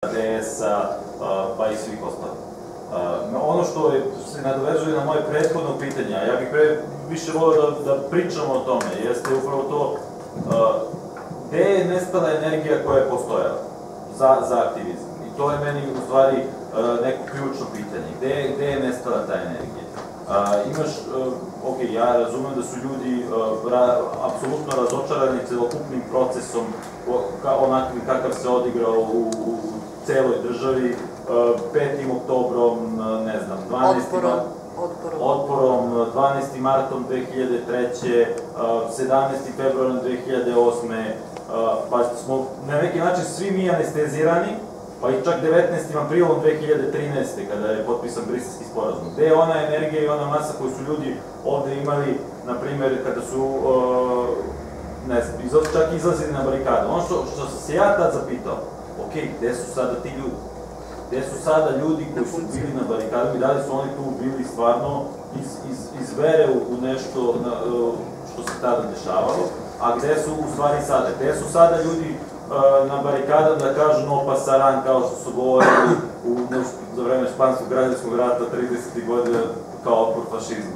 DS-a, pa i svih ostalih. Ono što se nadovezuje na moje prethodno pitanje, a ja bih više volio da pričamo o tome, jeste upravo to gde je nestala energija koja je postojala za aktivizam. I to je meni u stvari neko ključno pitanje. Gde je nestala ta energija? Imaš, ok, ja razumem da su ljudi apsolutno razočarani celokupnim procesom onakvim kakav se odigrao u celoj državi, 5. oktobrom, ne znam, 12. otporom, 12. martom 2003. 17. februarom 2008. Pa smo na neki način svi mi anestezirani, pa i čak 19. aprilom 2013. kada je potpisan Briselski sporazum. Gde je ona energija i ona masa koju su ljudi ovde imali, na primer, kada su, ne znam, čak izlazili na barikade. Ono što sam se ja tad zapitao, ok, gde su sada ti ljudi? Gde su sada ljudi koji su bili na barikadama i da li su oni tu bili stvarno iz vere u nešto što se tada dešavalo, a gde su u stvari sada? Gde su sada ljudi na barikadama da kažu no pasaran, kao što su govorili za vreme Španskog građanskog rata 30. godina kao otpor fašizmu?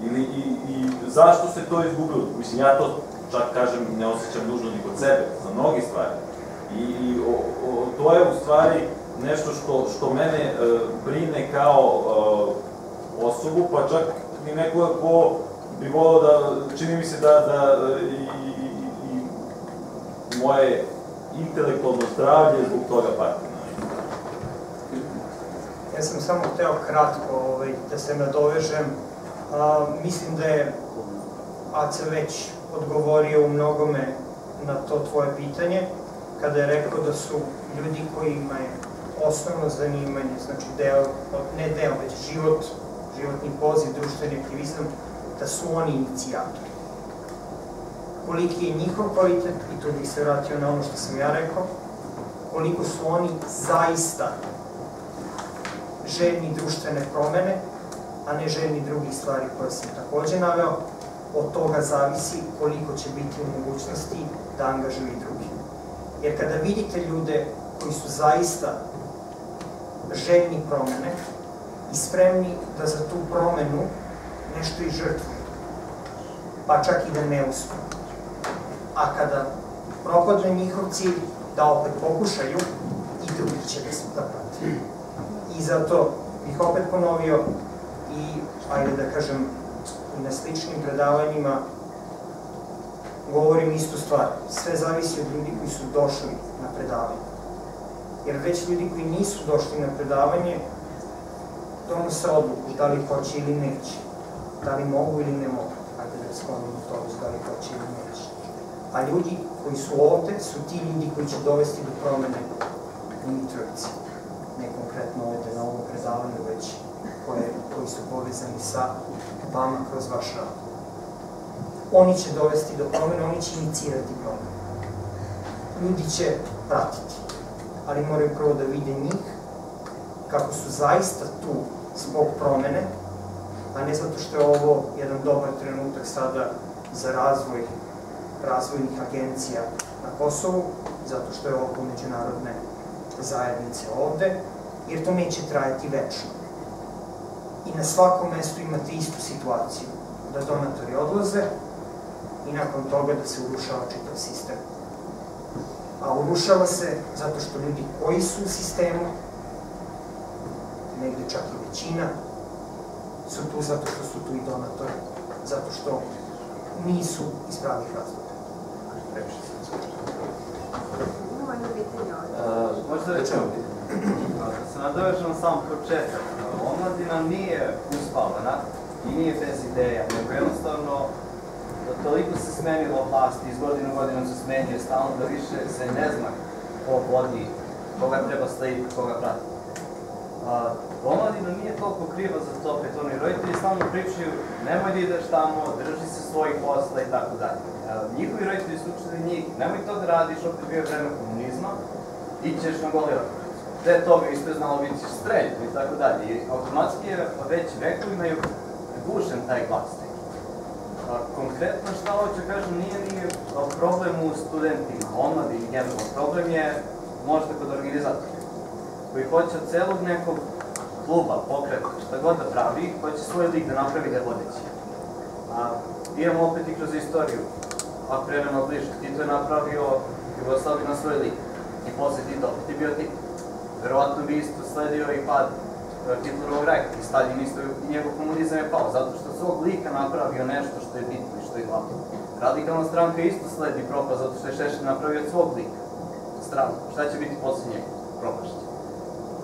I zašto se to izgubilo? Mislim, ja to čak kažem ne osjećam nužno ni kod sebe, za mnogi stvari. I to je u stvari nešto što mene brine kao osobu, pa čak i nekoga ko bi volao da, čini mi se da i moje intelektualno zdravlje zbog toga pati. Ja sam samo hteo kratko da se nadovežem. Mislim da je Aca već odgovorio u mnogome na to tvoje pitanje, kada je rekao da su ljudi kojima je osnovno zanimanje, znači ne deo, već životni poziv, društveni aktivizam, da su oni inicijatori. Koliki je njihov kvalitet, i tu bih se vratio na ono što sam ja rekao, koliko su oni zaista željni društvene promene, a ne željni drugih stvari koje sam takođe naveo, od toga zavisi koliko će biti u mogućnosti da angažuju i drugi. Jer kada vidite ljude koji su zaista željni promene i spremni da za tu promenu nešto i žrtvuju, pa čak i da ne uspeju, a kada propadne njihov cilj, da opet pokušaju, i drugi će da prati. I zato bih opet ponovio i, ajde da kažem, i na sličnim predavanjima govorim istu stvar. Sve zavisi od ljudi koji su došli na predavanje. Jer već ljudi koji nisu došli na predavanje donose odluku da li hoće ili neće. Da li mogu ili ne mogu. Ajde da sklonimo to, da li hoće ili neće. A ljudi koji su ovde su ti ljudi koji će dovesti do promene u Mitrovici. Ne konkretno ovde na ovom predavanju, već koji su povezani sa vama kroz vaš rad. Oni će dovesti do promene, oni će inicirati promene. Ljudi će pratiti, ali moraju prvo da vide njih, kako su zaista tu zbog promene, a ne zato što je ovo jedan dobar trenutak sada za razvoj razvojnih agencija na Kosovu, zato što je oko međunarodne zajednice ovde, jer to neće trajati večno. I na svakom mestu imate istu situaciju, da donatori odlaze i nakon toga da se urušava čitav sistem. A urušava se zato što ljudi koji su u sistemu, negde čak i većina, su tu zato što su tu i donatori, zato što nisu iz pravih razloga. Imamo jedno pitanje ovdje. Možda rečemo pitanje. Da se nadovežemo sam početak. Omladina nije uspavana i nije bez ideja, nego jednostavno toliko se smenilo vlasti, iz godine u godinu se smenjuje stalno da više se ne zna ko vodi, koga treba slediti, koga prati. Omladina nije toliko kriva za to, opet oni roditelji stalno pričaju nemoj da ideš tamo, drži se svojih posla i tako dalje. Njihovi roditelji su učili njih, nemoj to da radiš, opet bio vreme komunizma, ti ćeš na goli rok. Pre toga isto je znalo biti streljiti i tako dalje. I automatski je već vekovima je gušen taj glas. Konkretno šta hoću kažem, nije problem u studentima, omladini generalno. Problem je možda kod organizatora. koji hoće od celog nekog kluba, pokreta, šta god da pravi, hoće svoj lik da napravi da je vodeći. A idemo opet i kroz istoriju. Ako krenemo bliže, Tito je napravio Jugoslaviju na svoj lik. I posle Tito opet je bio Tito. Verovatno bi isto sledio i pad Hitlerovog rajka i Stalin isto i njegov komunizam je pao, zato što svog lika napravio nešto što je bitno i što je glavno. Radikalna stranka isto sledi propast zato što je Šešelj napravio od svog lika. Strano. Šta će biti posle njega? Propašće.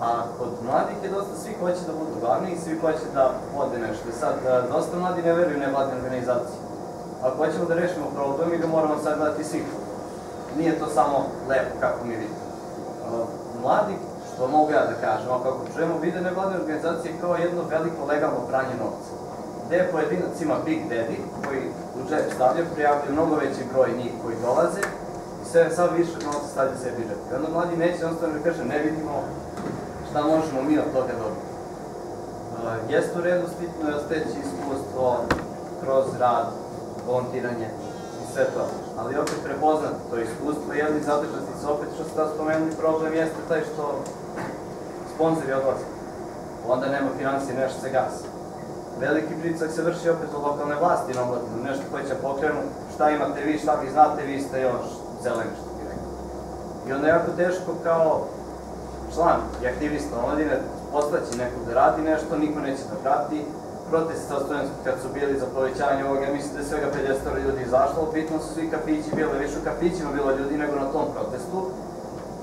A kod mladih je dosta, svi hoće da budu glavni i svi hoće da vode nešto. I sad, dosta mladi ne veruju nevladne organizacije. Ako hoćemo da rešimo problem i da moramo sad gledati svi. Nije to samo lepo kako mi vidimo. Mladi, što mogu ja da kažem, a kako čujemo, vide nevladne organizacije kao jedno veliko legalno pranje novca. Gde pojedinac ima Big Daddy, koji u džep stavlja, prijavljaju mnogo veći broj njih koji dolaze i sve sad više novca stavlja sebi džep. I onda mladi neće jednostavno da kaže, ne vidimo šta možemo mi od toga dobiti. Jeste u redu steći iskustvo kroz rad, volontiranje i sve to, ali opet prepoznati to iskustvo i jedni zadržati se opet što ste spomenuli, problem jeste taj što sponzori odlaze, onda nema financije, nešto se gasi. Veliki pritisak se vrši opet od lokalne vlasti na omladinu, nešto koje će pokrenu, šta imate vi, šta vi znate, vi ste još zeleni, što bi rekao. I onda je jako teško kao član i aktivista omladine postaći nekog da radi nešto, niko neće da prati. Protesti sa studentskog kad su bili za povećanje ovoga, mislim da je svega 50 ljudi izašlo, bitno su svi kafići bili, više u kafićima bilo ljudi nego na tom protestu.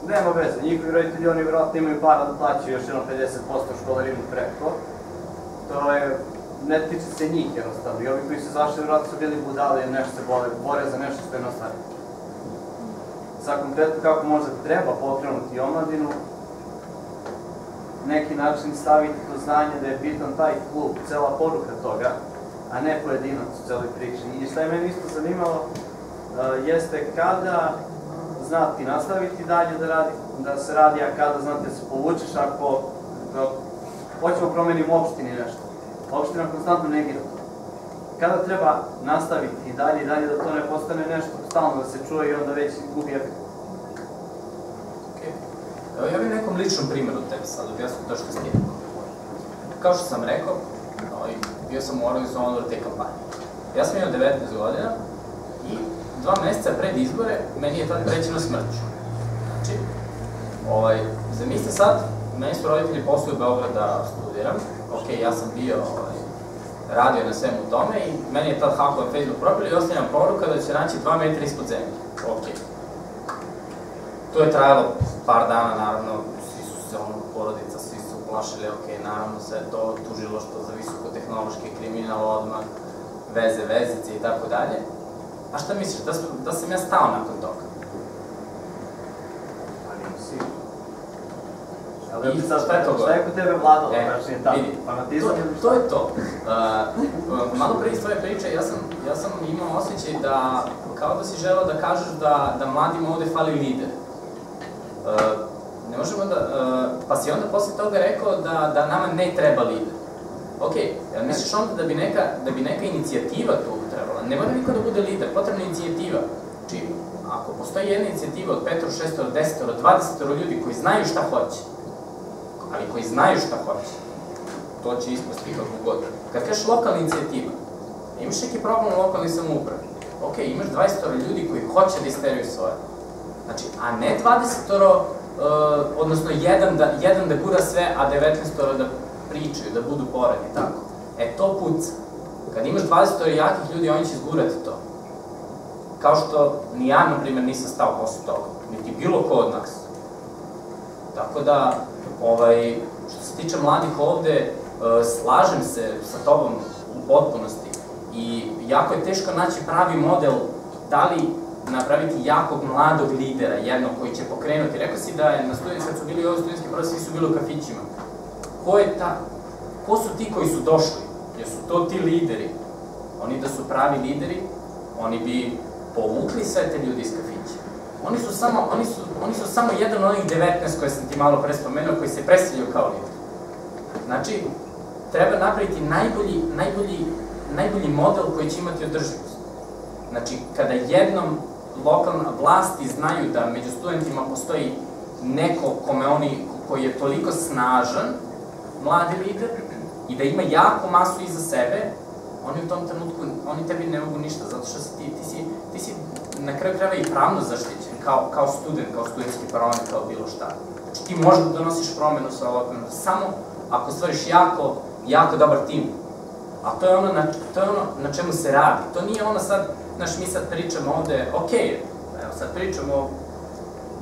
Nema veze, njihovi roditelji, oni vjerojatno imaju para da plaćaju još jedno 50% školarinu preko. To je, ne tiče se njih jednostavno, i ovi koji su izašli vjerojatno su bili budali ili nešto se bore za nešto što je na stvari. Sad konkretno kako možda treba pokrenuti omladinu, neki način staviti do znanja da je bitan taj klub, cela poruka toga, a ne pojedinac u celoj priči. I šta je meni isto zanimalo, jeste kada znati nastaviti dalje da se radi, a kada znate da se povučeš ako hoćemo promenimo u opštini nešto. Opština konstantno negira to. Kada treba nastaviti i dalje da to ne postane nešto stalno da se čuje i onda već gubi efekt. Evo, ja bih nekom ličnom primjeru tebi sad objasnio to što si rekao. Kao što sam rekao, bio sam u organizovanju te kampanje. Ja sam imao 19 godina i 2 meseca pred izbore meni je tad prećeno smrću. Znači, zamislite sad, meni su roditelji poslali u Beograd da studiram. Ok, ja sam bio radio na svemu tome i meni je tad hakao Facebook profil i ostavljam poruka da će naći 2 metra ispod zemlje. Ok. To je trajalo par dana, naravno, svi su se porodica, svi su plašili, ok, naravno sve to, tužilaštvo za visokotehnološki kriminal odmah, vezice i tako dalje. A šta misliš, da sam ja stao nakon toga? Pa nisi. Ali šta je to gore? Šta je kod tebe vladalo, pračnije tako? Fanatizam ili šta? To je to. Malo pre iz tvoje priče, ja sam imao osjećaj da, kao da si želeo da kažeš da mladima ovde fali lider. Ne možemo da, pa si onda posle toga rekao da nama ne treba lider. Ok, misliš onda da bi neka inicijativa tu trebala, ne mora niko da bude lider, potrebna inicijativa. Znači, ako postoji jedna inicijativa od 5, 6, 10, 20 ljudi koji znaju šta hoće, ali koji znaju šta hoće, to će ispasti kako god. Kad kažeš lokalna inicijativa, imaš neki problem u lokalnoj samoupravi, ok, imaš 20 ljudi koji hoće da isteriju svoje. Znači, a ne 20, odnosno jedan da gura sve, a 19 da pričaju, da budu pored i tako. E, to puca. Kad imaš 20 jakih ljudi, oni će izgurati to. Kao što ni ja, na primjer, nisam stao posle toga, niti bilo ko od nas. Tako da, što se tiče mladih ovde, slažem se sa tobom u potpunosti i jako je teško naći pravi model da li napraviti jakog mladog lidera, jednog koji će pokrenuti. Rekao si da je na studiju, kad su bili ovi studentski protesti, svi su bili u kafićima. Ko su ti koji su došli? Jesu to ti lideri? Oni da su pravi lideri, oni bi povukli sve te ljudi iz kafića. Oni su samo jedan od onih 19 koje sam ti malo pre spomenuo, koji se predstavljaju kao lideri. Znači, treba napraviti najbolji model koji će imati održivost. Znači, kada jednom lokalna vlasti znaju da među studentima postoji neko koji je toliko snažan, mladi lider, i da ima jako masu iza sebe, oni u tom trenutku, oni tebi ne mogu ništa, zato što ti si na kraju krajeva i pravno zaštićen, kao student, kao studentski parlament, kao bilo šta. Znači ti možeš da donosiš promenu sa ovakvim, samo ako stvoriš jako dobar tim. A to je ono na čemu se radi. To nije ono sad, znaš, mi sad pričamo ovde, okej, evo sad pričamo,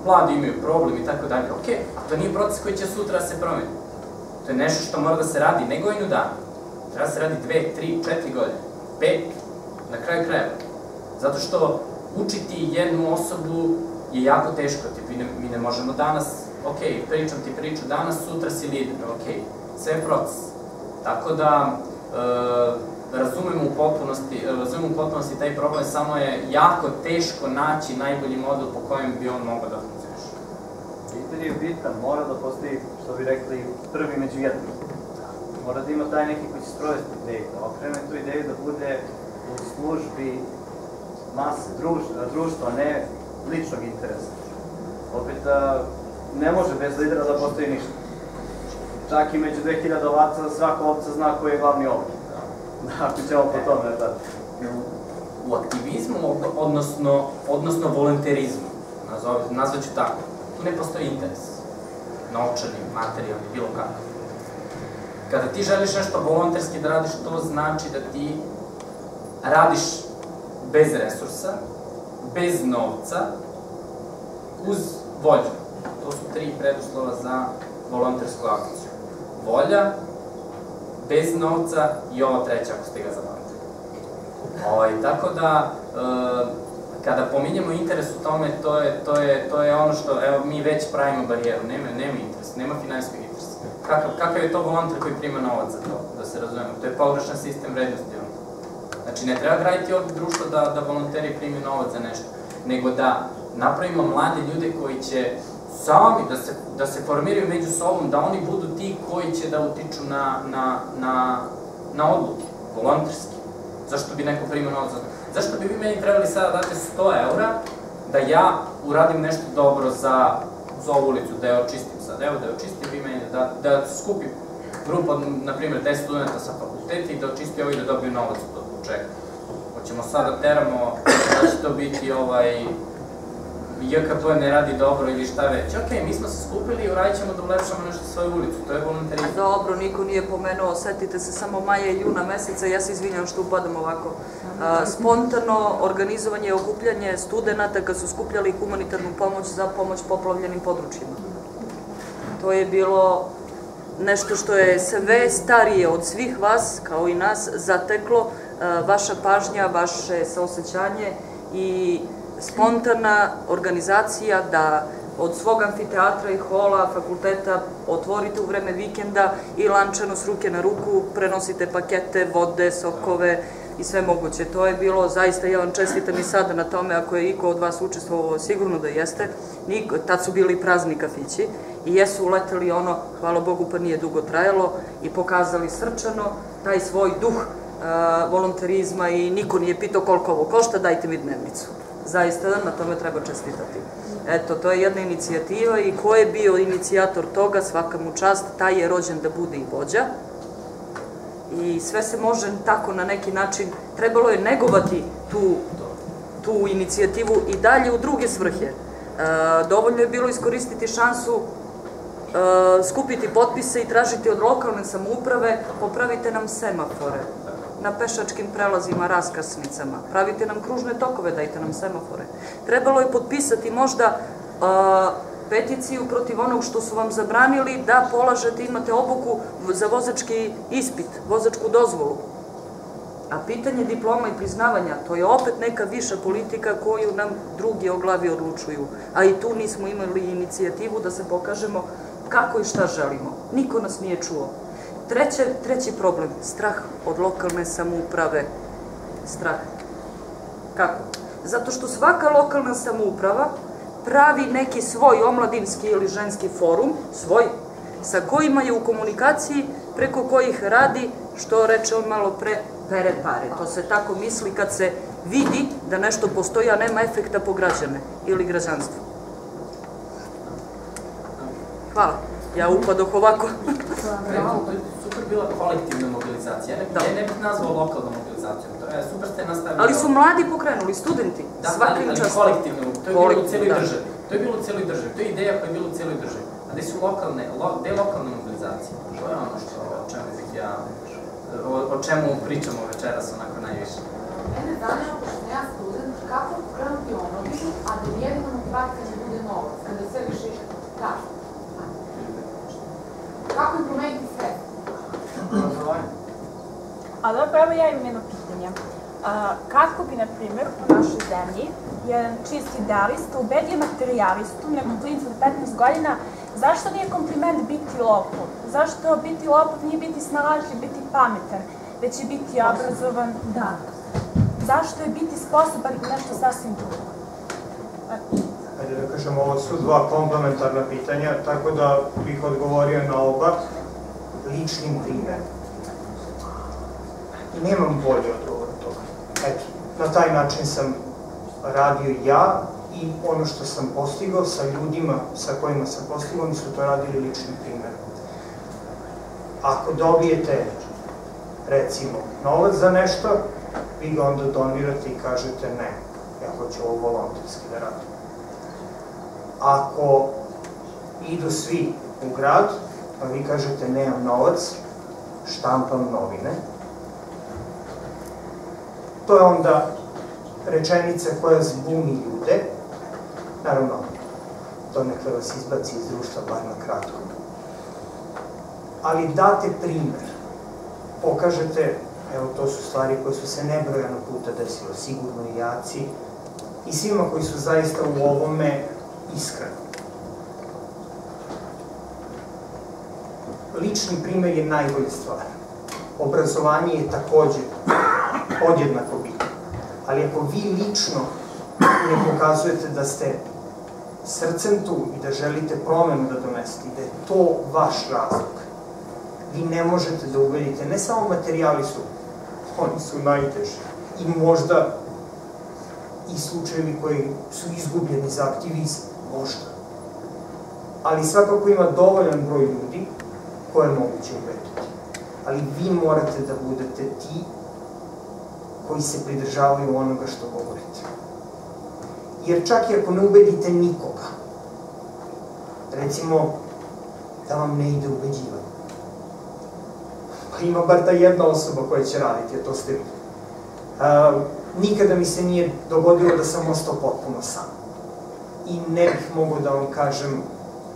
mladi imaju problem i tako dalje, okej, a to nije proces koji će sutra da se promeni. To je nešto što mora da se radi, ne godinu dana. Treba da se radi 2, 3, 4 godine, 5, na kraju krajeva. Zato što učiti jednu osobu je jako teško, mi ne možemo danas, okej, pričam ti priču danas, sutra si lider, okej, sve je proces. Tako da, razumemo u potpunosti taj problem, samo je jako teško naći najbolji model po kojem bi on mogao da funkcioniše. Lider je bitan, mora da postoji, što bi rekli, prvi među jednim. Mora da ima taj neki koji će sprovesti ideju, da okrene tu ideju da bude u službi mase, društva, ne ličnog interesa. Opet, ne može bez lidera da postoji ništa. Čak i među 2000 ovaca, svaka ovca zna koji je glavni ovac. Ako ćemo po tome, da. U aktivizmu, odnosno volonterizmu, nazvaću tako, tu ne postoji interes. Novčani, materijalni, bilo kako. Kada ti želiš nešto volonterski da radiš, to znači da ti radiš bez resursa, bez novca, uz volju. To su 3 preduslova za volontersku akciju. Volja, bez novca i ova treća, ako ste ga zapamtili. Tako da, kada pominjemo interes u tome, to je ono što, evo, mi već pravimo barijeru, nema interesa, nema finansijskog interesa. Kakav je to volonter koji prima novac za to, da se razumemo? To je pogrešan sistem vrednosti. Znači, ne treba graditi ovdje društvo da volonteri primi novac za nešto, nego da napravimo mlade ljude koji će sami da se formiraju među sobom, da oni budu ti koji će da utiču na odluke, volonterski. Zašto bi neko primio novac za to? Zašto bi vi meni trebali sada dati 100 € da ja uradim nešto dobro za ovu ulicu, da je očistim sad? Evo da je očistim, vi meni da skupim grupu, na primjer 10 studenta sa fakulteta i da očisti ovo i da dobiju novac od čega. Hoćemo sad da teramo da će to biti JKP ne radi dobro ili šta već. Okej, mi smo se skupili i uradit ćemo da ulepšamo nešto svoju ulicu, to je volonterizam. Dobro, niko nije pomenuo, setite se samo maja i juna meseca, ja se izvinjam što upadam ovako. Spontano organizovanje i okupljanje studenta kad su skupljali humanitarnu pomoć za pomoć poplavljenim područjima. To je bilo nešto što je sve starije od svih vas, kao i nas, zateklo, vaša pažnja, vaše saosećanje i spontana organizacija da od svog amfiteatra i hola, fakulteta otvorite u vreme vikenda i lančano s ruke na ruku prenosite pakete, vode, sokove i sve moguće. To je bilo zaista, ja vam čestitam i sada na tome, ako je iko od vas učestvovao, sigurno da jeste. Tad su bili prazni kafići i jesu uleteli ono, hvala Bogu pa nije dugo trajalo, i pokazali srčano taj svoj duh volonterizma i niko nije pitao koliko ovo košta, dajte mi dnevnicu. Zaista na tome treba čestitati. Eto, to je jedna inicijativa i ko je bio inicijator toga, svaka mu čast, taj je rođen da bude i vođa. I sve se može tako na neki način, trebalo je negovati tu inicijativu i dalje u druge svrhe. Dovoljno je bilo iskoristiti šansu, skupiti potpise i tražiti od lokalne samouprave, popravite nam semafore na pešačkim prelazima, raskrsnicama, pravite nam kružne tokove, dajte nam semafore. Trebalo je potpisati možda peticiju protiv onog što su vam zabranili da polažete, imate obuku za vozački ispit, vozačku dozvolu. A pitanje diploma i priznavanja, to je opet neka viša politika koju nam drugi o glavi odlučuju. A i tu nismo imali inicijativu da se pokažemo kako i šta želimo. Niko nas nije čuo. Treći problem, strah od lokalne samouprave. Strah. Kako? Zato što svaka lokalna samouprava pravi neki svoj omladinski ili ženski forum, svoj, sa kojima je u komunikaciji, preko kojih radi, što reče on malo pre, pere pare. To se tako misli kad se vidi da nešto postoji, a nema efekta po građane ili građanstvo. Hvala. Ja upadoh ovako. To je super bila kolektivna mobilizacija. Ja ne bih nazvao lokalnom mobilizacijom. To je super ste nastavili. Ali su mladi pokrenuli, studenti. Da, ali kolektivno. To je bilo u cijeloj državi. To je bilo u cijeloj državi. To je ideja koja je bila u cijeloj državi. A gde su lokalne mobilizacije? To je ono o čemu pričamo večeras onako najviše. Mene zanima, pošto sam ja student, kako pokrenuti omladinu, a da nijedna motivacija ne bude novac, kada sve više kaže. Kako im promeniti sve? A dobro, evo ja imam jedno pitanje. Kako bi, na primjer, u našoj zemlji jedan čist idealista ubedio materijalistu, nekog klinca od 15 godina, zašto nije kompliment biti lopov? Zašto biti lopov nije biti snalažljiv, biti pametan, već je biti obrazovan? Da. Zašto je biti sposoban i nešto sasvim drugo? Hajde da kažem, ovo su dva komplementarna pitanja, tako da bih odgovorio na oba ličnim primjerom. I nemam bolji odgovor od toga. Eto, na taj način sam radio ja i ono što sam postigao sa ljudima sa kojima sam postigao, oni su to radili ličnim primjerom. Ako dobijete, recimo, novac za nešto, vi ga onda donirate i kažete ne, ja hoću ovo volonterski da radim. Ako idu svi u grad, pa vi kažete nemam novac, štampam novine, to je onda rečenica koja zbuni ljude, naravno, to nekada vas izbaci iz društva, bar na kratko. Ali date primer, pokažete, evo to su stvari koje su se nebrojano puta desilo, sigurno i jaci, i svima koji su zaista u ovome iskreni. Lični primer je najbolja stvar. Obrazovanje je takođe podjednako bitno. Ali ako vi lično ne pokazujete da ste srcem tu i da želite promenu da donesete, da je to vaš razlog, vi ne možete da ubedite ne samo materijalistu, oni su najteži i možda i slučajevi koji su izgubljeni za aktivizam, možda. Ali svakako ima dovoljan broj ljudi koje je moguće ubediti. Ali vi morate da budete ti koji se pridržavaju onoga što govorite. Jer čak i ako ne ubedite nikoga, recimo da vam ne ide ubeđivanje, pa ima bar ta jedna osoba koja će raditi, a to ste vi. Nikada mi se nije dogodilo da sam ostao potpuno sam. I ne bih mogao da vam kažem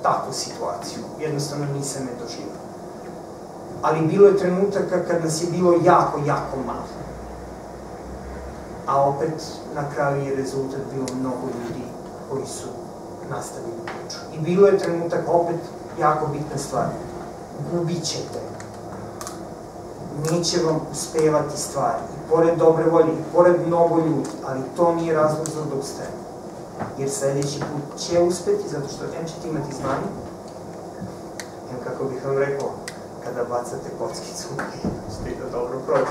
takvu situaciju. Jednostavno nisam je doživao. Ali bilo je trenutaka kad nas je bilo jako, jako malo. A opet, na kraju je rezultat bilo mnogo ljudi koji su nastavili priču. I bilo je trenutak, opet, jako bitna stvar. Gubit ćete. Neće vam uspevati stvari. I pored dobre volje, i pored mnogo ljudi, ali to nije razlog za odustajanje. Jer sledeći put će uspeti, zato što em ćete imati znanje, em kako bih vam rekao, kada bacate kockicu, ćete i da dobro prođete.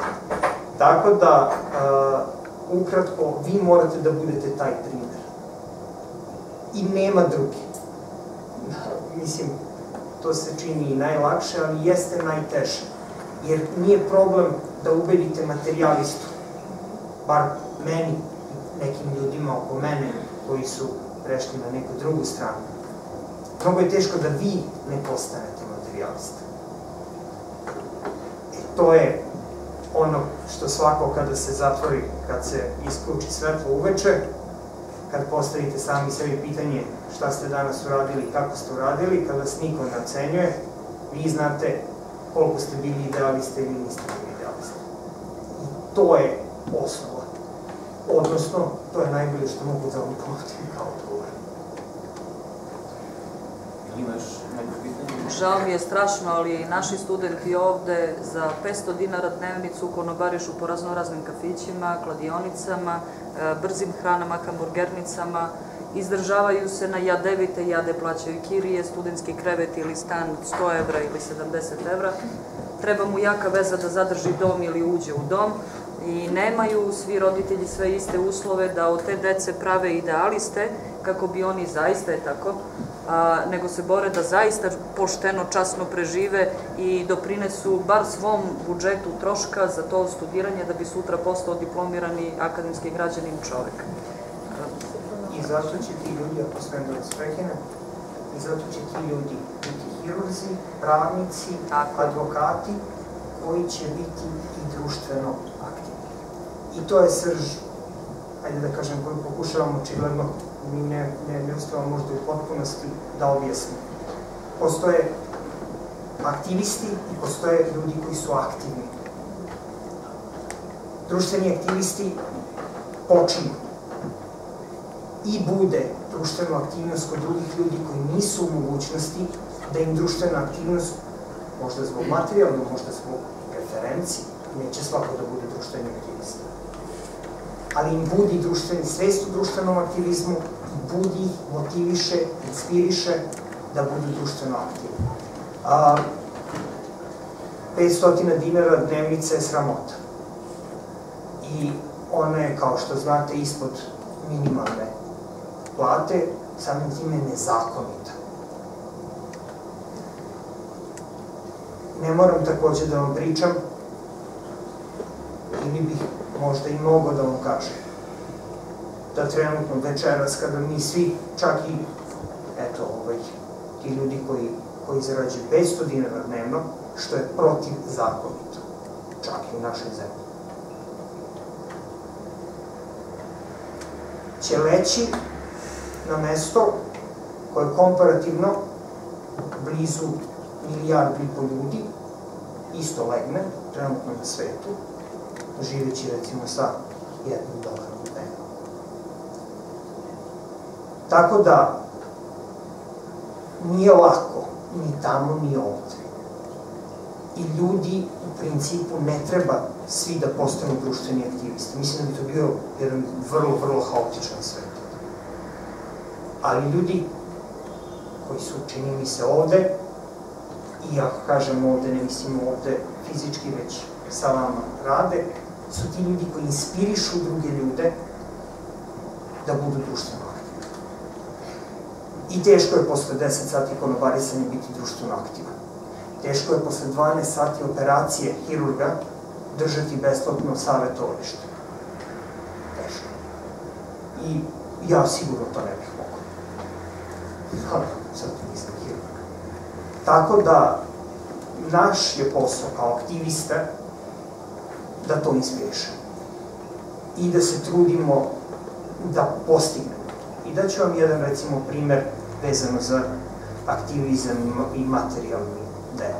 Tako da, ukratko, vi morate da budete taj primer. I nema drugi. Mislim, to se čini i najlakše, ali jeste najteže. Jer nije problem da ubedite materijalistu, bar meni i nekim ljudima oko mene koji su prešli na neku drugu stranu. Mnogo je teško da vi ne postanete materijalista. To je ono što svako kada se zatvori, kad se isključi svetlo uveče, kad postavite sami sebi pitanje šta ste danas uradili i kako ste uradili, kad vas niko ne ocenjuje, vi znate koliko ste bili idealiste ili niste bili idealiste. I to je osnova. Odnosno, to je najbolje što mogu da vam ponudim kao odgovor. Imaš neko pitanje? Žao mi je strašno, ali naši studenti ovde za 500 dinara dnevnicu konobarišu po raznoraznim kafićima, kladionicama, brzim hranama, hamburgernicama, izdržavaju se na jadevite jade, plaćaju kirije, studentski krevet ili stan 100 evra ili 70 evra. Treba mu jaka veza da zadrži dom ili uđe u dom i nemaju svi roditelji sve iste uslove da od te dece prave idealiste kako bi oni zaista je tako, nego se bore da zaista pošteno, časno prežive i doprinesu bar svom budžetu troška za to studiranje da bi sutra postao diplomirani akademski građanin čovek. I zato će ti ljudi, ako smem da vas prekinem, i zato će ti ljudi biti hirurzi, pravnici, advokati, koji će biti i društveno aktivni. I to je srž, ajde da kažem, koju pokušavamo očigledno, mi ne uspevamo možda u potpunosti da objasnimo. Postoje aktivisti i postoje ljudi koji su aktivni. Društveni aktivisti počinju i bude društvenu aktivnost kod drugih ljudi koji nisu u mogućnosti da im društvena aktivnost, možda zbog materijalno, možda zbog preferenci, neće svako da bude društveni aktivist. Ali im budi društveni svest u društvenom aktivizmu i budi ih, motiviše, inspiriše da budu društveno aktivni. 500 dinara dnevnica je sramota. I ona je, kao što znate, ispod minimalne plate, samim time nezakonita. Ne moram takođe da vam pričam, ili bih možda i mogao da vam kažem, da trenutno večeras, kada mi svi, čak i, eto, ti ljudi koji zarađuju 500 dinara dnevno, što je protivzakonito, čak i u našoj zemlji, će leći na mesto koje je komparativno blizu 1,5 milijarde ljudi, isto legne, trenutno na svetu, živeći recimo sa $1 dnevno. Tako da, nije lako, ni tamo, ni ovde. I ljudi, u principu, ne treba svi da postanu društveni aktivisti. Mislim da bi to bio jedan vrlo, vrlo haotičan svet. Ali ljudi koji su, čini mi se, ovde, i ako kažem ovde, ne mislim ovde fizički, već sa vama rade, su ti ljudi koji inspirišu druge ljude da budu društveno aktivni. I teško je posle 10 sati konobarisanja biti društveno aktivan. Teško je posle 12 sati operacije hirurga držati besplatno savjetovalište. Teško. I ja sigurno to ne bih mogao. Ali, sad nisam hirurg. Tako da, naš je posao kao aktivista da to inspirišemo. I da se trudimo da postignemo. I da ću vam jedan, recimo, primer vezano za aktivizam i materijalni deo.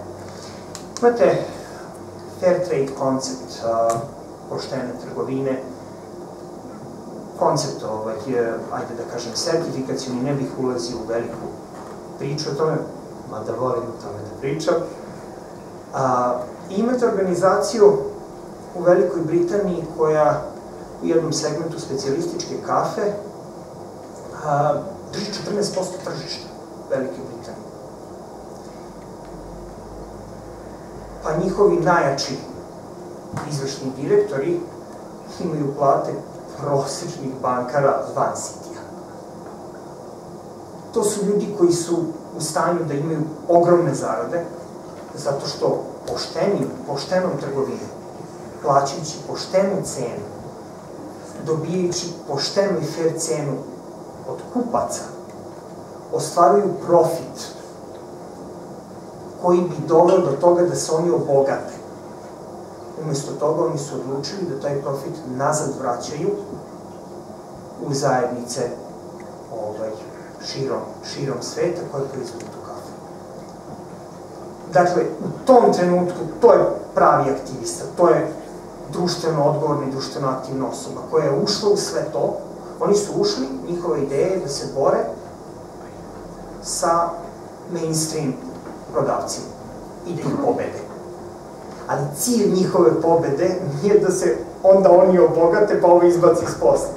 Imate fair trade koncept, poštene trgovine, koncept, ajde da kažem, sertifikacijni, ne bih ulazio u veliku priču o tome, mada volim o tome da pričam. Imate organizaciju u Velikoj Britaniji koja u jednom segmentu specijalističke kafe drži 14% tržišta Velike Britanije. Pa njihovi najjači izvršni direktori imaju plate prosečnih bankara van Citya. To su ljudi koji su u stanju da imaju ogromne zarade, zato što poštenom trgovinom, plaćajući poštenu cenu, dobijajući poštenu i fair cenu od kupaca, ostvaruju profit koji bi doveo do toga da se oni obogate. Umesto toga oni su odlučili da taj profit nazad vraćaju u zajednice širom sveta koje proizvodu tu kafu. Dakle, u tom trenutku to je pravi aktivista, to je društveno odgovorna i društveno aktivna osoba koja je ušla u sve to. Oni su ušli, njihova ideja je da se bore sa mainstream prodavcima i da ih pobede. Ali cilj njihove pobede nije da se onda oni obogate pa ovo izbaci iz posla.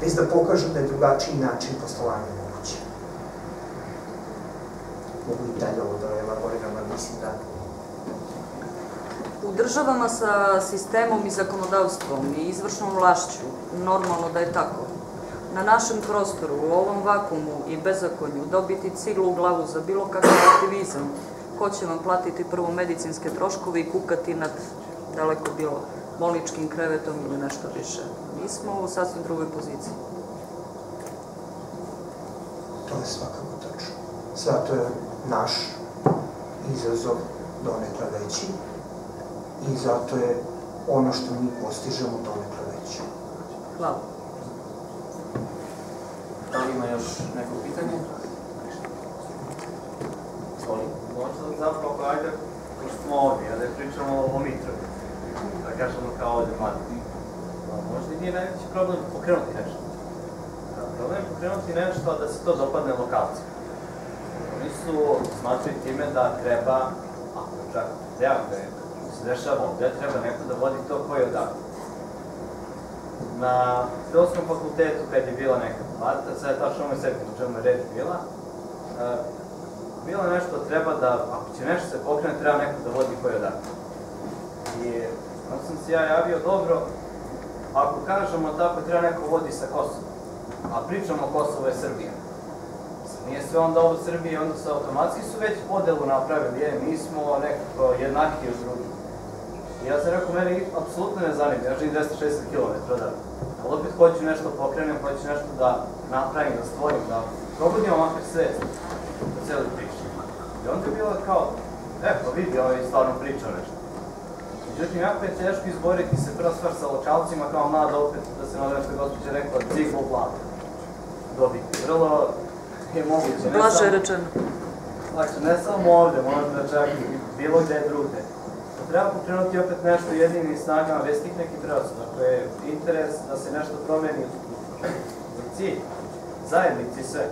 Već da pokažu da je drugačiji način poslovanja moguće. Mogu i dalje ovo da elaboriram, ali mislim da... U državama sa sistemom i zakonodavstvom i izvršnom vlašću, normalno da je tako. na našem prostoru, u ovom vakumu i bezakonju, dobiti ciglu u glavu za bilo kakav aktivizam, ko će vam platiti prvo medicinske troškove i kukati nad, daleko bilo, bolničkim krevetom ili nešto više. Mi smo u sasvim drugoj poziciji. To je svakako tačno. Zato je naš izazov donekle veći i zato je ono što mi postižemo donekle veći. Hvala. Da li ima još neko pitanje? Zvoli. Možda zapravo, ajde, pošto smo ovdje, da pričamo o Mitrovi, da kažemo kao ovdje mladi. Možda i nije najveći problem pokrenuti nešto. Problem je pokrenuti nešto, a da se to dopadne lokalcima. Oni su smatrali time da treba, ako čak realno se dešava ovdje, treba neko da vodi to ko je odavde. Na Filozofskom fakultetu, kad je bila neka debata, sad je tačno ovoj sebi u čemu je reč bila nešto treba da, ako će nešto se pokrene, treba neko da vodi koji je odavde. I onda sam se ja javio, dobro, ako kažemo tako, treba neko vodi sa Kosovom, a pričamo Kosovo je Srbija. Nije sve onda ovo Srbije, onda se automatski su već podelu napravili, mi smo nekako jednaki od drugih. I ja sam rekao, mene apsolutno ne zanima, ja živim 260 km odavde. Ali opet hoću nešto pokrenem, hoću nešto da napravim, da stvorim, da probudim ovakve svest po celoj priči. I onda je bilo kao, pa vidi, ovaj stvarno pričao nešto. Međutim, jako je teško izboriti se prva stvar sa lokalcima kao mlada opet, da se nadam što je gospođa rekla, ciglu u glavu dobiti. Vrlo je moguće. Blaže je rečeno. Znači, ne samo ovde, možda čak i bilo gde drugde. Treba pokrenuti opet nešto jedinim snagama, bez tih neki preosu. Dakle, interes da se nešto promeni za cilj, zajednici sve.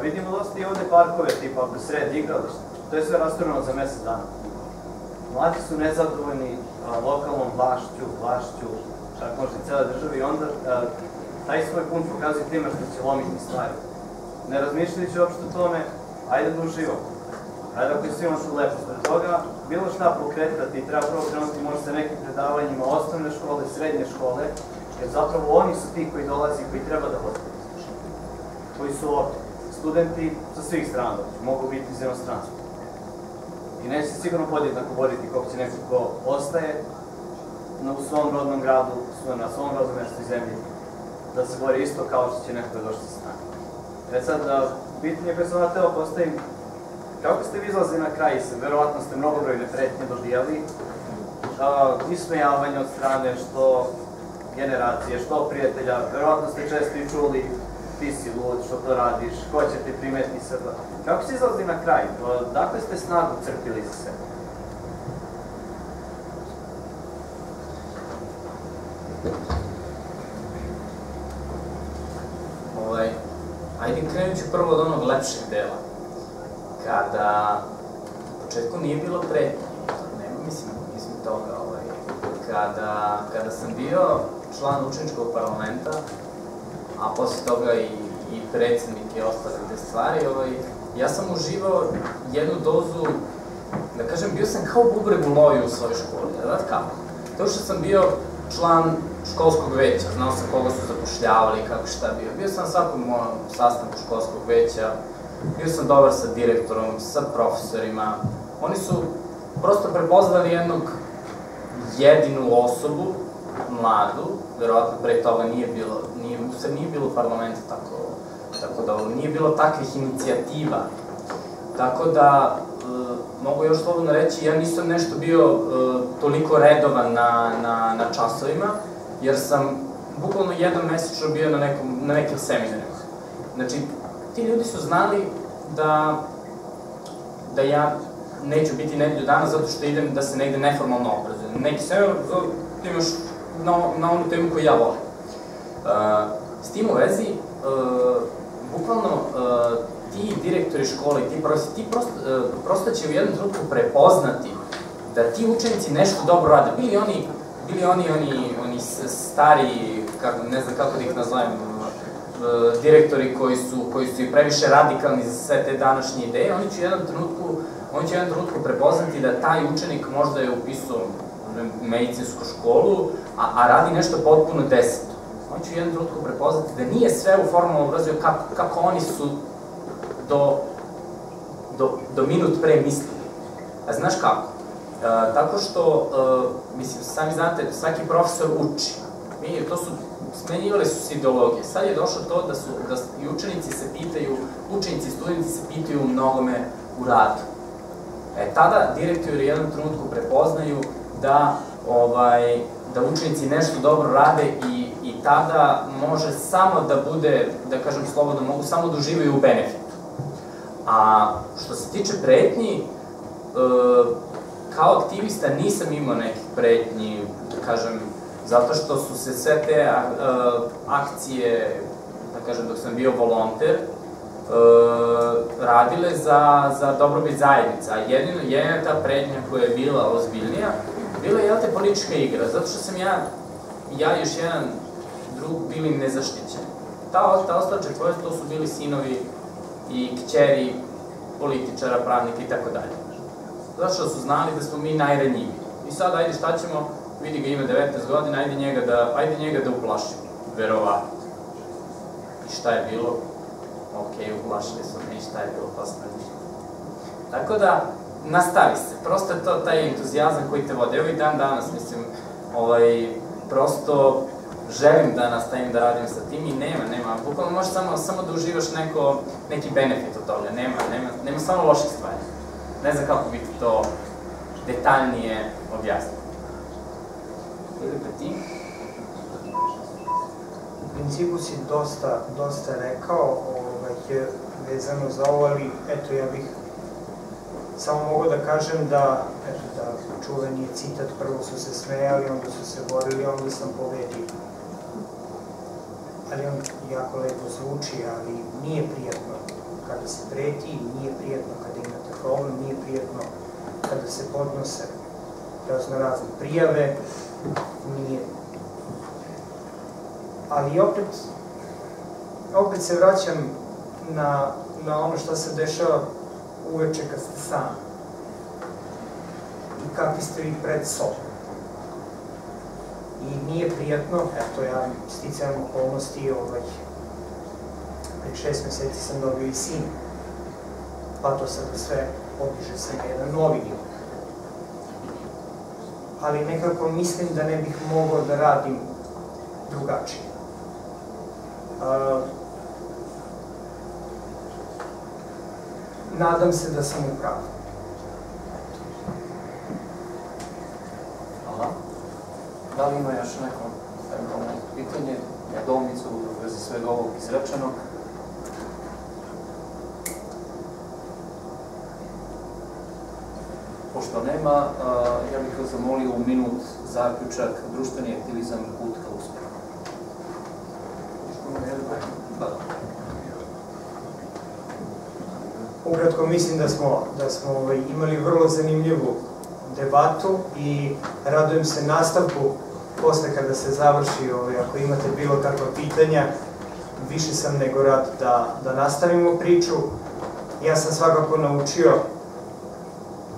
Vidimo dosta i ovde parkove, tipa ako sred igrališta. To je sve rasturano za mesec dana. Mladi su nezadovoljni lokalnom vlašću, čak možda i cele države i onda taj svoj punkt pokazuje time što će lomiti stvari. Ne razmišljajući uopšte o tome, ajde da uživamo. Ajde ako je svima što lepo zbog toga, bilo šta pokretati, treba prvo krenuti možda sa nekim predavanjima osnovne škole, srednje škole, jer zapravo oni su ti koji dolazi i koji treba da vode. Koji su ovdje. Studenti sa svih strana, mogu biti iz inostranstva. I neće se sigurno podjednako boriti koliko će neko ko ostaje u svom rodnom gradu, na svom rodnom mjestu i zemlji, da se bori isto kao što će neko da došli sa strane. Sad, pitanje koje sam vam teo postavim, kako ste vi izlazili na kraj se? Verovatno ste mnogobrojne pretnje dobijali, ismejavanje od strane što generacije, što prijatelja, verovatno ste često i čuli ti si lud, što to radiš, ko će te primetiti sada. Kako ste izlazili na kraj? Dakle ste snagu crpili za sebe? Ajde, krenut ću prvo od onog lepšeg dela. Kada u početku nije bilo pretnje, nema mislim toga, kada sam bio član učeničkog parlamenta, a posle toga i predsednik i ostale te stvari, ja sam uživao jednu dozu, da kažem, bio sam kao bubreg u loju u svojoj školi, znate kako? To što sam bio član školskog veća, znao sam koga su zapošljavali, kako šta bio. Bio sam na svakom sastanku školskog veća, bio sam dobar sa direktorom, sa profesorima. Oni su prosto prepoznali jednog jedinu osobu, mladu, verovatno pre toga nije bilo parlamenta tako dobro, nije bilo takvih inicijativa. Tako da, mogu još slobodno reći, ja nisam nešto bio toliko redovan na časovima, jer sam bukvalno jednom mesečno bio na nekim seminarima. Znači, ti ljudi su znali da ja neću biti nedelju dana zato što idem da se negde neformalno obrazujem. Neki seminar, ti imaš na onu temu koju ja volim. S tim u vezi, bukvalno ti direktori škole, ti prosto će u jednom trenutku prepoznati da ti učenici nešto dobro rade. Bili oni stari, ne znam kako da ih nazovem, direktori koji su i previše radikalni za sve te današnje ideje, oni će u jednom trenutku prepoznati da taj učenik možda je upisao medicinsku školu, a radi nešto potpuno deseto. oni će u jednom trenutku prepoznati da nije sve u formalnom obrazovanju kako oni su do minut pre mislili. A znaš kako? Tako što, mislim, sami znate, svaki profesor uči. Smenjivale su se ideologije. Sad je došlo to da i učenici se pitaju, učenici i studenti se pitaju u mnogome u radu. Tada direktori u jednom trenutku prepoznaju da učenici nešto dobro rade i tada može samo da bude, da kažem slobodno, mogu samo da uživaju u benefitu. A što se tiče pretnji, kao aktivista nisam imao nekih pretnji, da kažem, zato što su se sve te akcije, da kažem, dok sam bio volonter, radile za dobrobit zajednica. A jedina ta pretnja koja je bila ozbiljnija, bila je te politička igra, zato što sam ja i još jedan drug bili nezaštićeni. Ta ostala četvora, to su bili sinovi i kćeri političara, pravnika i tako dalje. Zato što su znali da smo mi najranjiviji. I sad, ajde, šta ćemo, vidi ga ima 19 godina, ajde njega da uplašimo, verovatno. I šta je bilo? Okej, uplašili su me i šta je bilo, pa sam ništa. Tako da, nastavi se, prosto je to taj entuzijazam koji te vode. Evo i dan danas, mislim, prosto želim da nastavim da radim sa tim i nema, bukvalno možeš samo da uživaš neki benefit od toga, nema samo loših stvari. Ne znam kako bi ti to detaljnije objasnio. Filipe, ti? U principu si dosta rekao vezano za ovo, ali eto, ja bih samo mogu da kažem da čuveni citat, prvo su se smejali, onda su se borili, onda sam pobedio. Ali on jako lepo zvuči, ali nije prijetno kada se preti, nije prijetno kada imate problem, nije prijetno kada se podnose raznorazne prijave, nije. Ali opet se vraćam na ono što se dešava uveče kad ste sami i kakvi ste vi pred sobom. I nije prijetno, eto ja sticajem okolnosti, pre 6 meseci sam dobio i sin, pa to sada sve podiže se na jedan novi nivo. Ali nekako mislim da ne bih mogao da radim drugačije. Nadam se da sam u pravu. Hvala. Da li ima još neko pitanje, nedoumicu u vezi svega ovog izrečenog? Pošto nema, ja bih vas zamolio u minut zaključak društveni aktivizam put ka uspehu. Ukratko mislim da smo imali vrlo zanimljivu debatu i radujem se nastavku posle kada se završi, ako imate bilo kakva pitanja, više sam nego rad da nastavimo priču. Ja sam svakako naučio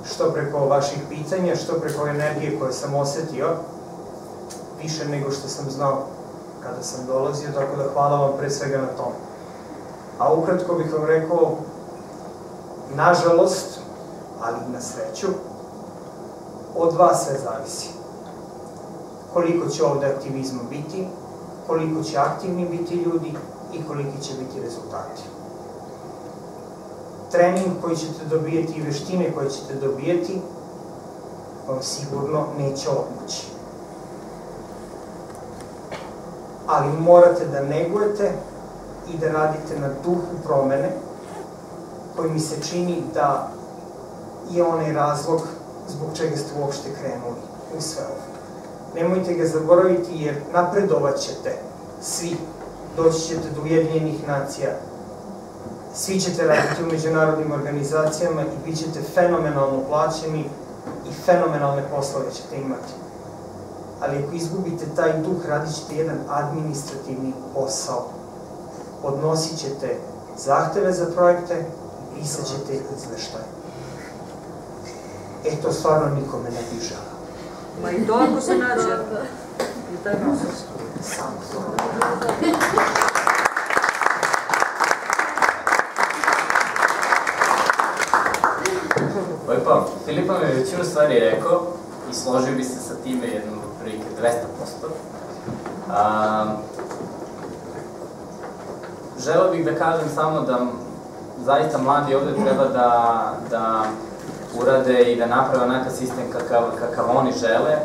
što preko vaših pitanja, što preko energije koje sam osetio, više nego što sam znao kada sam dolazio, tako da hvala vam pre svega na tome. A ukratko bih vam rekao, nažalost, ali i na sreću, od vas sve zavisi. Koliko će ovde aktivizma biti, koliko će aktivni biti ljudi i koliki će biti rezultati. Trening koji ćete dobijeti i veštine koje ćete dobijeti vam sigurno neće odmoći. Ali morate da negujete i da radite na duhu promene koji mi se čini da je onaj razlog zbog čega ste uopšte krenuli u sve ovo. Nemojte ga zaboraviti jer napredovat ćete svi. Doći ćete do Ujedinjenih nacija, svi ćete raditi u međunarodnim organizacijama i bit ćete fenomenalno plaćeni i fenomenalne poslove ćete imati. Ali ako izgubite taj duh, radit ćete jedan administrativni posao. Podnosit ćete zahteve za projekte i pisat ćete izveštaje. To stvarno nikome ne bih želeo. Ma i to ako se nađe. vidi taj nosač. Pa, Filipa mi je većinu stvari rekao i složio bi se sa time jednom prilike 200%. Želeo bih da kažem samo da zaista mladi ovde treba da urade i da naprave onakav sistem kakav oni žele,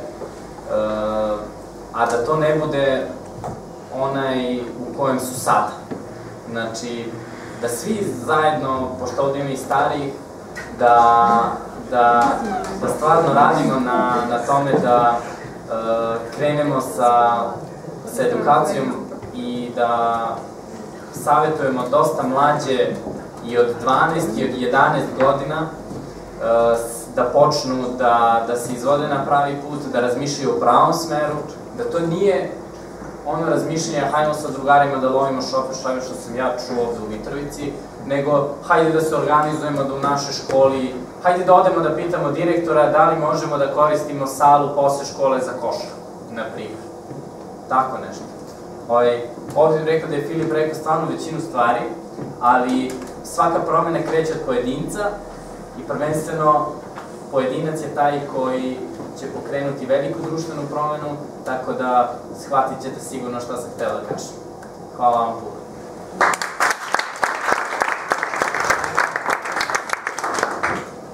a da to ne bude onaj u kojem su sada. Znači, da svi zajedno, pošto ovde ima i starijih, da stvarno radimo na tome da krenemo sa edukacijom i da savjetujemo dosta mlađe i od 12 i od 11 godina da počnu da se izvode na pravi put, da razmišljaju u pravom smeru, da to nije ono razmišljanje hajmo sa drugarima da lovimo šofe što sam ja čuo ovde u Mitrovici, nego hajde da se organizujemo da u našoj školi, hajde da odemo da pitamo direktora da li možemo da koristimo salu posle škole za košarku, na primjer. Tako nešto. Ovdje bih rekao da je Filip rekao stvarno većinu stvari, ali svaka promena kreće od pojedinca i prvenstveno pojedinac je taj koji će pokrenuti veliku društvenu promenu, tako da shvatit ćete sigurno šta sam htela da kažem. Hvala vam puno.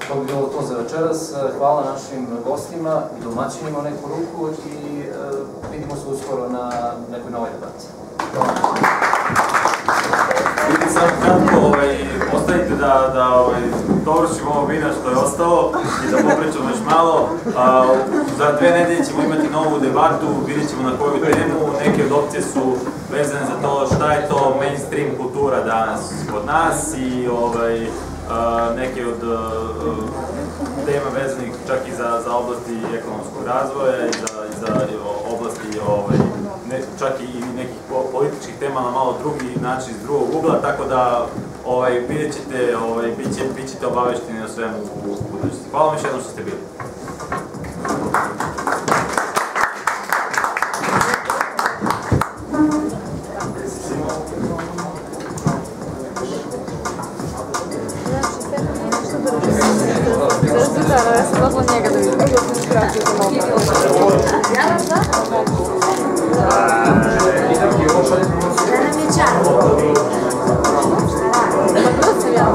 To bi bilo to za večeras. Hvala našim gostima i domaćinima u neku ruku i vidimo se uskoro na nekoj novoj debati. Vidite samo kratko, ostavite da dovršimo ovo vina što je ostalo i da popričamo još malo. Za 2 nedelje ćemo imati novu debatu, vidjet ćemo na koju temu. Neke od opcije su vezane za to šta je to mainstream kultura danas kod nas i neke od tema vezanih čak i za oblasti ekonomskog razvoja i za oblasti čak i nekih političkih tema na malo drugi način, iz drugog ugla, tako da vidjet ćete, bit ćete obavešteni na svemu u budućnosti. Hvala vam još jednom što ste bili. Ja sam došla njega da vidim. Ja vas da? Da nam je čar. Pa prosim ja.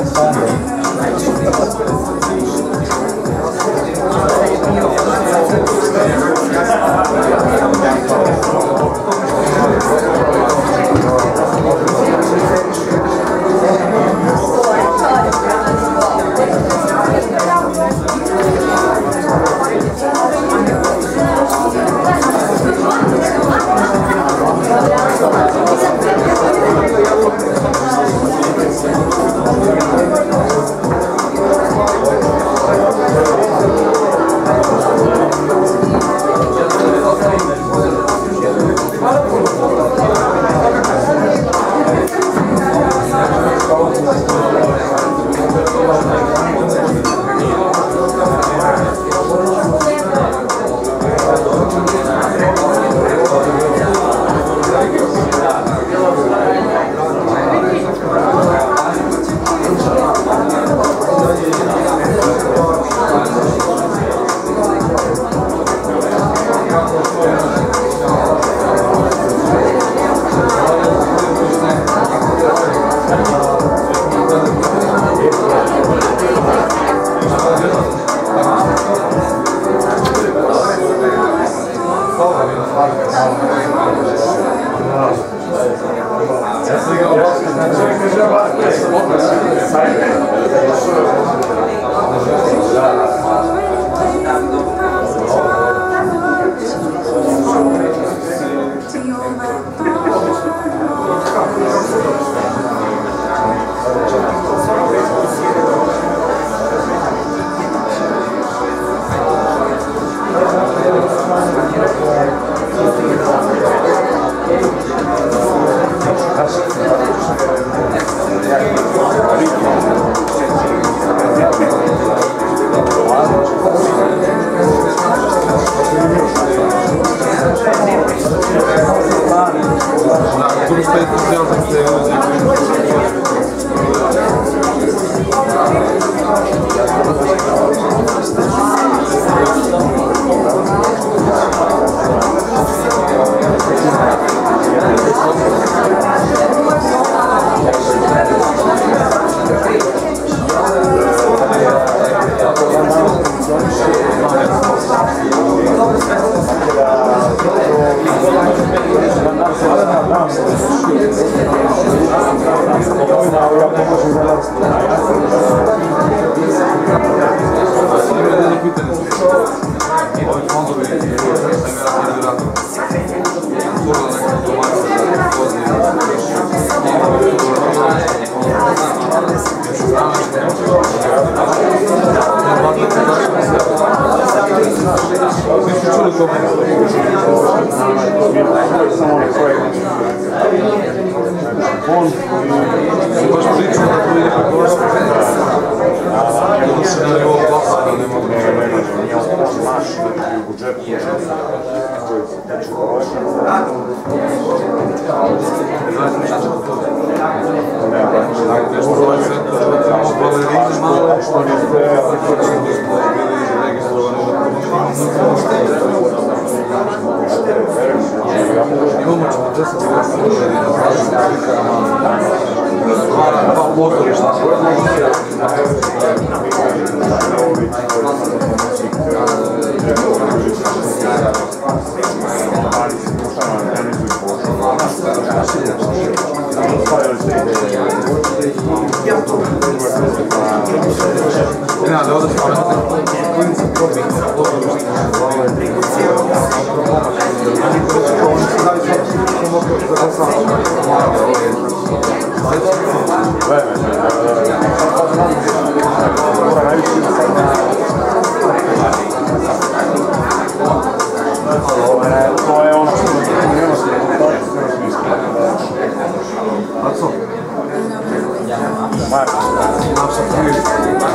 Hvala.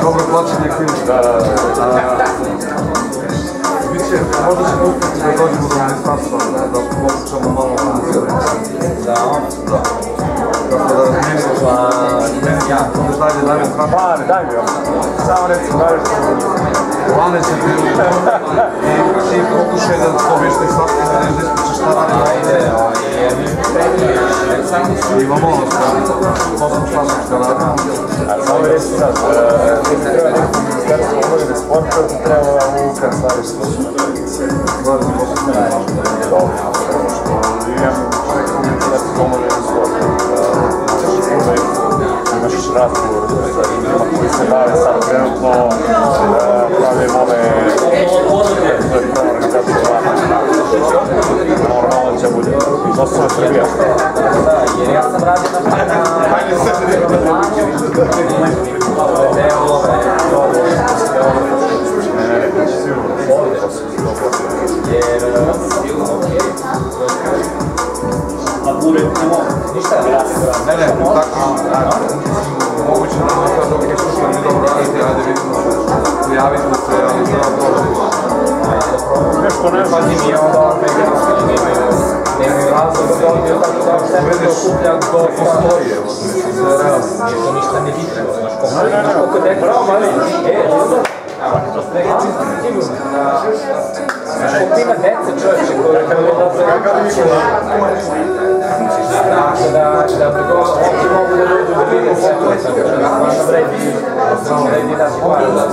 Dobro plaćanje klinička. Možda ćemo uspjeti da dođemo do ministarstva, da pokušamo malo financirati. Da. Tako da razmijenimo detalje, dajmo kako. Plane, daj mi ovo. Samo recimo, daj mi ovo. Plane će biti i pokušaj da to više shvatiti, da nešto ispričaš šta radi. Ajde, imamo ono što šta radimo. Samo reći sad, ti treba nekako ministarstvo omladine sporta, ti treba u kancelariju službe. Dobro, imam neko ministarstvo omladine sporta. Imaš razgovor sa ljudima koji se bave sad trenutno, pravim ove normalno će bude. Zostava Srbija. Jer ja sam radio na Ne, tako, moguće da nam kada ok, slušaj, mi dobro radite, ajde vidimo se, prijavite se, ali za nešto ne pazi mi je onda ovakve igračke i nemaju razlog da oni je tako da sebe okuplja do postoji, evo, sve realno. Jer to ništa ne bi trebalo, znaš koliko dete, znaš koliko ima dece čovječe koje treba da se da ovdje mogu da dođu da vide sve, stvarno vredi da ti par da